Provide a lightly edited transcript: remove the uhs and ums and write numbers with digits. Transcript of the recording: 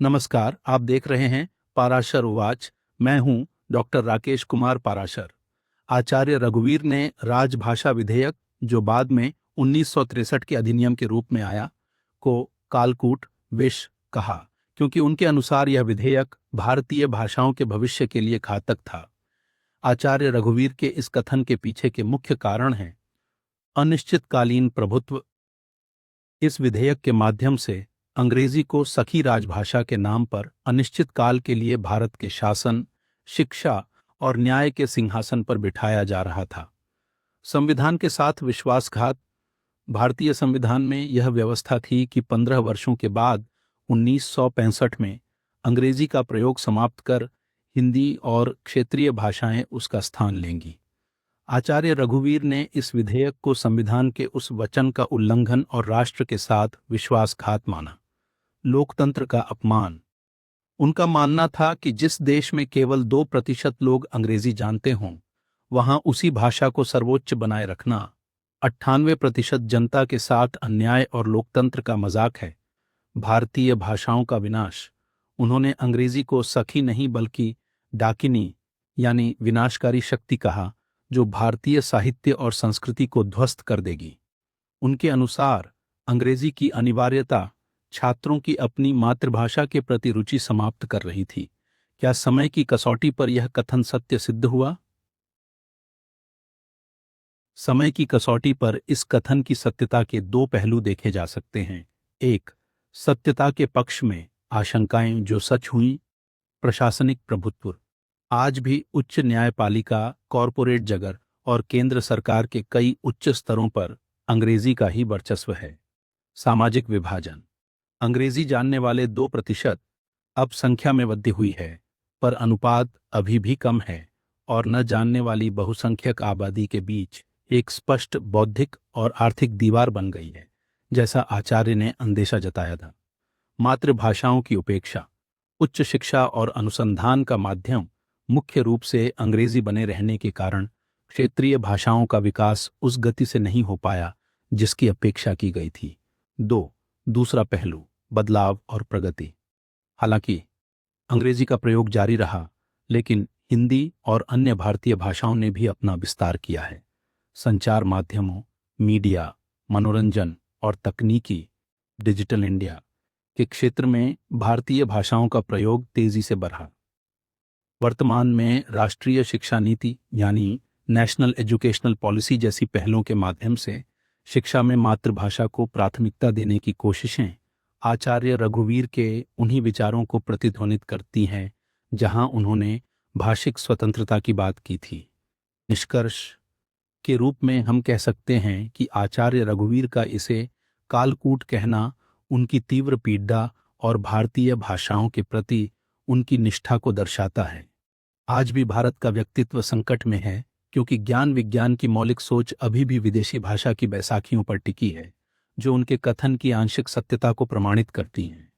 नमस्कार, आप देख रहे हैं पाराशर उवाच। मैं हूं डॉक्टर राकेश कुमार पाराशर। आचार्य रघुवीर ने राजभाषा विधेयक, जो बाद में 1963 के अधिनियम के रूप में आया, को कालकूट विष कहा, क्योंकि उनके अनुसार यह विधेयक भारतीय भाषाओं के भविष्य के लिए घातक था। आचार्य रघुवीर के इस कथन के पीछे के मुख्य कारण हैं अनिश्चितकालीन प्रभुत्व। इस विधेयक के माध्यम से अंग्रेजी को सखी राजभाषा के नाम पर अनिश्चित काल के लिए भारत के शासन, शिक्षा और न्याय के सिंहासन पर बिठाया जा रहा था। संविधान के साथ विश्वासघात। भारतीय संविधान में यह व्यवस्था थी कि 15 वर्षों के बाद 1965 में अंग्रेजी का प्रयोग समाप्त कर हिंदी और क्षेत्रीय भाषाएं उसका स्थान लेंगी। आचार्य रघुवीर ने इस विधेयक को संविधान के उस वचन का उल्लंघन और राष्ट्र के साथ विश्वासघात माना। लोकतंत्र का अपमान। उनका मानना था कि जिस देश में केवल 2% लोग अंग्रेजी जानते हों, वहां उसी भाषा को सर्वोच्च बनाए रखना 98% जनता के साथ अन्याय और लोकतंत्र का मजाक है। भारतीय भाषाओं का विनाश। उन्होंने अंग्रेजी को सखी नहीं बल्कि डाकिनी यानी विनाशकारी शक्ति कहा, जो भारतीय साहित्य और संस्कृति को ध्वस्त कर देगी। उनके अनुसार अंग्रेजी की अनिवार्यता छात्रों की अपनी मातृभाषा के प्रति रुचि समाप्त कर रही थी। क्या समय की कसौटी पर यह कथन सत्य सिद्ध हुआ? समय की कसौटी पर इस कथन की सत्यता के दो पहलू देखे जा सकते हैं। एक, सत्यता के पक्ष में आशंकाएं जो सच हुईं। प्रशासनिक प्रभुत्व। आज भी उच्च न्यायपालिका, कॉरपोरेट जगत और केंद्र सरकार के कई उच्च स्तरों पर अंग्रेजी का ही वर्चस्व है। सामाजिक विभाजन। अंग्रेजी जानने वाले 2% अब संख्या में वृद्धि हुई है, पर अनुपात अभी भी कम है और न जानने वाली बहुसंख्यक आबादी के बीच एक स्पष्ट बौद्धिक और आर्थिक दीवार बन गई है, जैसा आचार्य ने अंदेशा जताया था। मातृभाषाओं की उपेक्षा। उच्च शिक्षा और अनुसंधान का माध्यम मुख्य रूप से अंग्रेजी बने रहने के कारण क्षेत्रीय भाषाओं का विकास उस गति से नहीं हो पाया जिसकी अपेक्षा की गई थी। दूसरा पहलू, बदलाव और प्रगति। हालांकि अंग्रेजी का प्रयोग जारी रहा, लेकिन हिंदी और अन्य भारतीय भाषाओं ने भी अपना विस्तार किया है। संचार माध्यमों, मीडिया, मनोरंजन और तकनीकी डिजिटल इंडिया के क्षेत्र में भारतीय भाषाओं का प्रयोग तेजी से बढ़ा। वर्तमान में राष्ट्रीय शिक्षा नीति यानी नेशनल एजुकेशनल पॉलिसी जैसी पहलों के माध्यम से शिक्षा में मातृभाषा को प्राथमिकता देने की कोशिशें आचार्य रघुवीर के उन्हीं विचारों को प्रतिध्वनित करती हैं जहां उन्होंने भाषिक स्वतंत्रता की बात की थी। निष्कर्ष के रूप में हम कह सकते हैं कि आचार्य रघुवीर का इसे कालकूट कहना उनकी तीव्र पीड़ा और भारतीय भाषाओं के प्रति उनकी निष्ठा को दर्शाता है। आज भी भारत का व्यक्तित्व संकट में है, क्योंकि ज्ञान विज्ञान की मौलिक सोच अभी भी विदेशी भाषा की बैसाखियों पर टिकी है, जो उनके कथन की आंशिक सत्यता को प्रमाणित करती हैं।